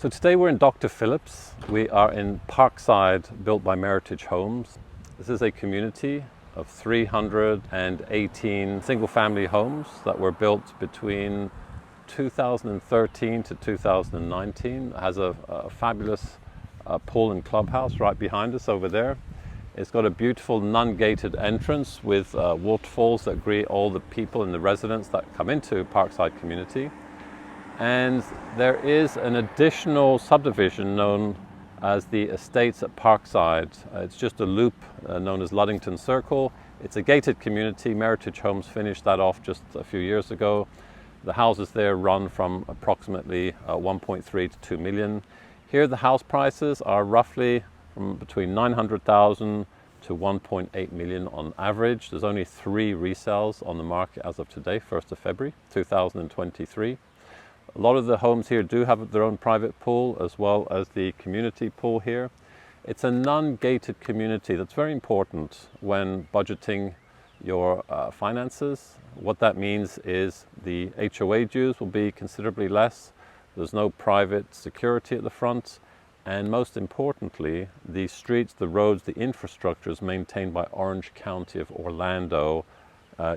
So today we're in Dr. Phillips. We are in Parkside, built by Meritage Homes. This is a community of 318 single-family homes that were built between 2013 to 2019. It has a fabulous pool and clubhouse right behind us over there. It's got a beautiful non-gated entrance with waterfalls that greet all the people and the residents that come into Parkside community. And there is an additional subdivision known as the Estates at Parkside. It's just a loop known as Luddington Circle. It's a gated community. Meritage Homes finished that off just a few years ago. The houses there run from approximately 1.3 to 2 million. Here the house prices are roughly from between 900,000 to 1.8 million on average. There's only 3 resales on the market as of today, 1st of February 2023. A lot of the homes here do have their own private pool as well as the community pool here. It's a non-gated community. That's very important when budgeting your finances. What that means is the HOA dues will be considerably less. There's no private security at the front. And most importantly, the streets, the roads, the infrastructure is maintained by Orange County of Orlando.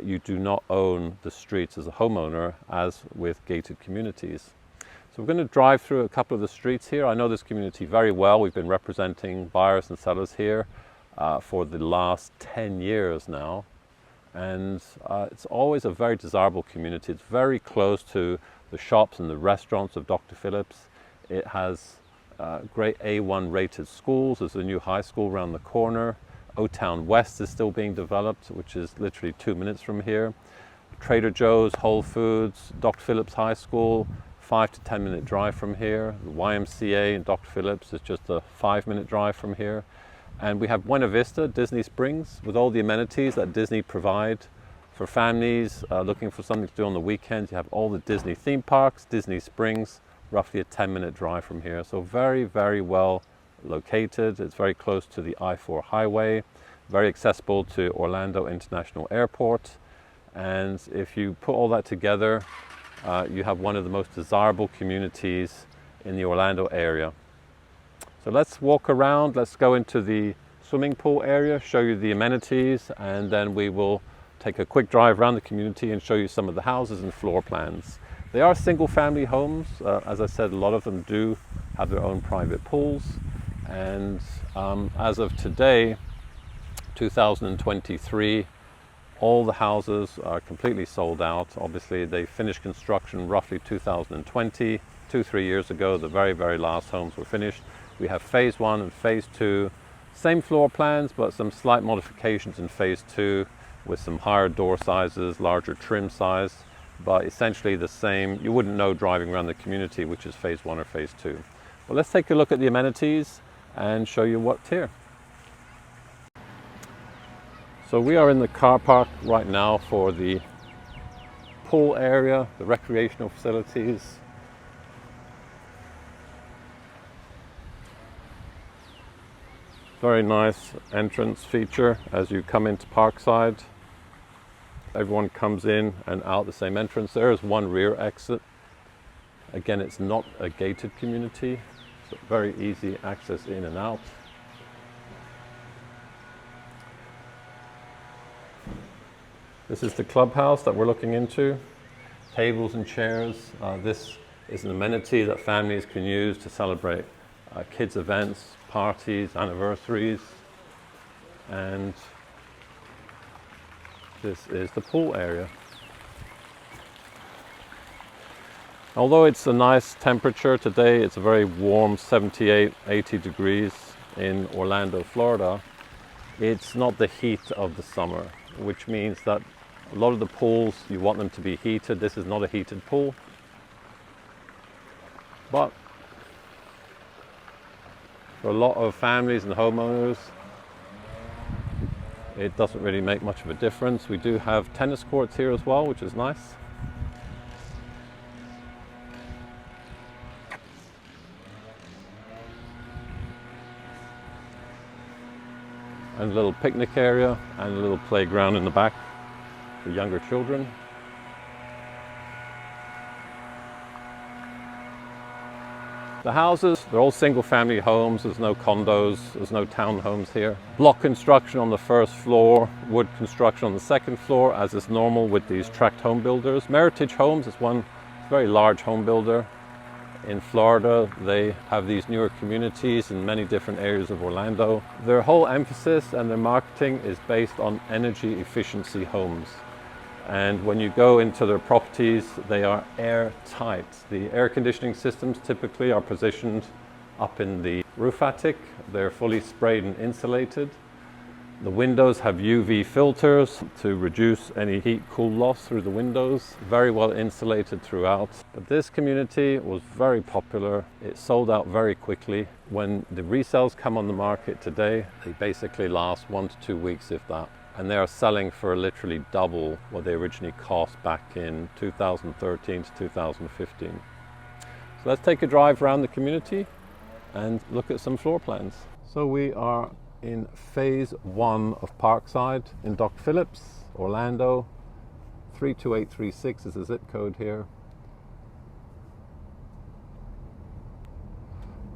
You do not own the streets as a homeowner, as with gated communities. So we're going to drive through a couple of the streets here. I know this community very well. We've been representing buyers and sellers here for the last 10 years now. And it's always a very desirable community. It's very close to the shops and the restaurants of Dr. Phillips. It has great A1 rated schools. There's a new high school around the corner. O-Town West is still being developed, which is literally 2 minutes from here. Trader Joe's, Whole Foods, Dr. Phillips High School, 5 to 10 minute drive from here. The YMCA in Dr. Phillips is just a 5-minute drive from here. And we have Buena Vista, Disney Springs, with all the amenities that Disney provide for families looking for something to do on the weekends. You have all the Disney theme parks, Disney Springs, roughly a 10-minute drive from here. So very, very well located. It's very close to the I-4 highway, very accessible to Orlando International Airport. And if you put all that together, you have one of the most desirable communities in the Orlando area. So let's walk around. Let's go into the swimming pool area, show you the amenities, and then we will take a quick drive around the community and show you some of the houses and floor plans. They are single family homes. As I said, a lot of them do have their own private pools. And as of today, 2023, all the houses are completely sold out. Obviously, they finished construction roughly 2020, 2-3 years ago. The very, very last homes were finished. We have phase 1 and phase 2, same floor plans, but some slight modifications in phase 2 with some higher door sizes, larger trim size, but essentially the same. You wouldn't know driving around the community, which is phase 1 or phase 2. But let's take a look at the amenities and show you what's here. So we are in the car park right now for the pool area, the recreational facilities. Very nice entrance feature as you come into Parkside. Everyone comes in and out the same entrance. There is one rear exit. Again, it's not a gated community. So very easy access in and out. This is the clubhouse that we're looking into. Tables and chairs. This is an amenity that families can use to celebrate kids' events, parties, anniversaries. And this is the pool area. Although it's a nice temperature today, it's a very warm 78, 80 degrees in Orlando, Florida. It's not the heat of the summer, which means that a lot of the pools, you want them to be heated. This is not a heated pool. But for a lot of families and homeowners, it doesn't really make much of a difference. We do have tennis courts here as well, which is nice. And a little picnic area and a little playground in the back for younger children. The houses, they're all single-family homes. There's no condos, there's no townhomes here. Block construction on the first floor, wood construction on the second floor, as is normal with these tract home builders. Meritage Homes is one very large home builder in Florida. They have these newer communities in many different areas of Orlando. Their whole emphasis and their marketing is based on energy efficiency homes. And when you go into their properties, they are airtight. The air conditioning systems typically are positioned up in the roof attic. They're fully sprayed and insulated. The windows have UV filters to reduce any heat-cool loss through the windows. Very well insulated throughout. But this community was very popular. It sold out very quickly. When the resales come on the market today, they basically last 1 to 2 weeks, if that. And they are selling for literally double what they originally cost back in 2013 to 2015. So let's take a drive around the community and look at some floor plans. So we are in phase 1 of Parkside in Doc Phillips, Orlando. 32836 is the zip code here.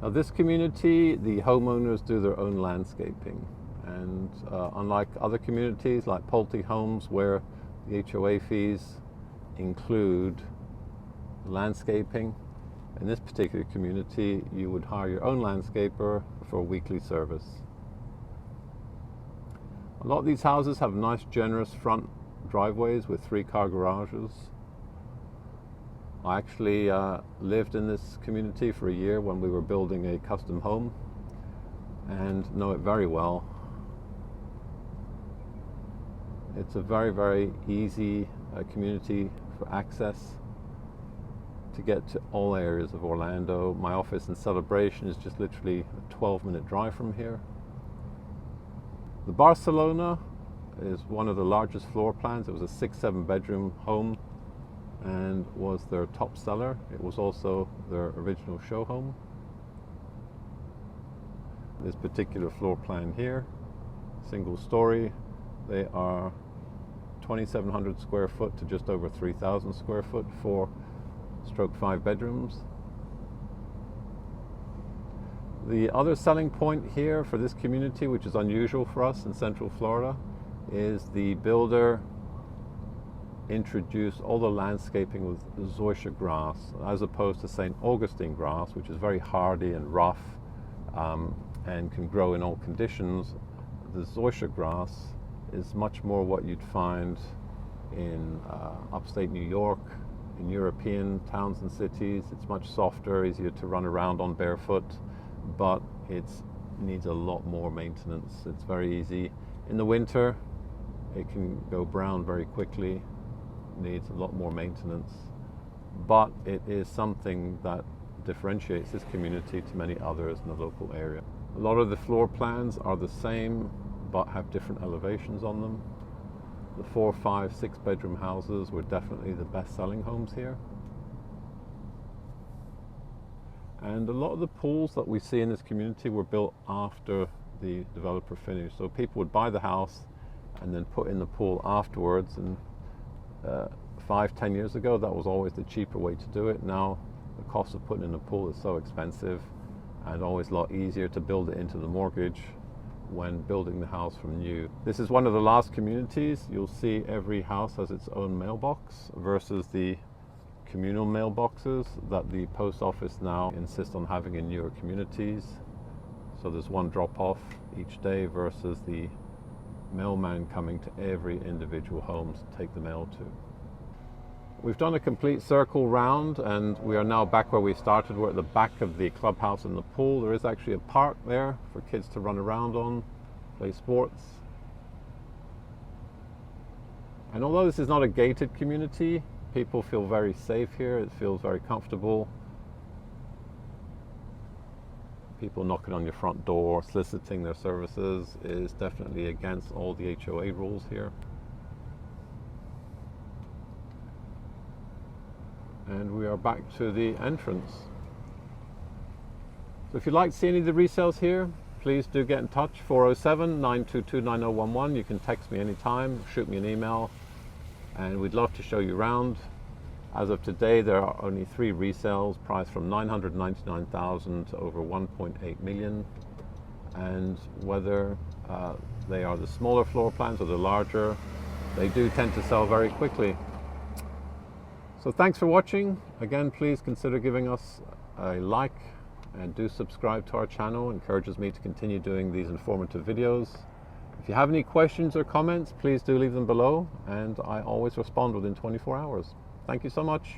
Now this community, the homeowners do their own landscaping. And unlike other communities like Pulte Homes, where the HOA fees include landscaping, in this particular community you would hire your own landscaper for a weekly service. A lot of these houses have nice generous front driveways with 3-car garages. I actually lived in this community for a year when we were building a custom home and know it very well. It's a very, very easy community for access to get to all areas of Orlando. My office in Celebration is just literally a 12-minute drive from here. The Barcelona is one of the largest floor plans. It was a 6-7 bedroom home and was their top seller. It was also their original show home. This particular floor plan here, single story. They are 2,700 square foot to just over 3,000 square foot, 4/5 bedrooms. The other selling point here for this community, which is unusual for us in Central Florida, is the builder introduced all the landscaping with zoysia grass, as opposed to St. Augustine grass, which is very hardy and rough and can grow in all conditions. The zoysia grass is much more what you'd find in upstate New York, in European towns and cities. It's much softer, easier to run around on barefoot, but it needs a lot more maintenance. It's very easy. In the winter, it can go brown very quickly, needs a lot more maintenance, but it is something that differentiates this community to many others in the local area. A lot of the floor plans are the same, but have different elevations on them. The 4, 5, 6 bedroom houses were definitely the best selling homes here. And a lot of the pools that we see in this community were built after the developer finished. So people would buy the house and then put in the pool afterwards. And 5-10 years ago, that was always the cheaper way to do it. Now the cost of putting in a pool is so expensive, and always a lot easier to build it into the mortgage when building the house from new. This is one of the last communities. You'll see every house has its own mailbox versus the communal mailboxes that the post office now insists on having in newer communities. So there's one drop-off each day versus the mailman coming to every individual home to take the mail to. We've done a complete circle round and we are now back where we started. We're at the back of the clubhouse and the pool. There is actually a park there for kids to run around on, play sports. And although this is not a gated community, people feel very safe here. It feels very comfortable. People knocking on your front door, soliciting their services is definitely against all the HOA rules here. And we are back to the entrance. So if you'd like to see any of the resales here, please do get in touch. 407-922-9011. You can text me anytime, shoot me an email, and we'd love to show you around. As of today, there are only 3 resales priced from $999,000 to over $1.8 million. And whether they are the smaller floor plans or the larger, they do tend to sell very quickly. So thanks for watching. Again, please consider giving us a like and do subscribe to our channel. It encourages me to continue doing these informative videos. If you have any questions or comments, please do leave them below, and I always respond within 24 hours. Thank you so much.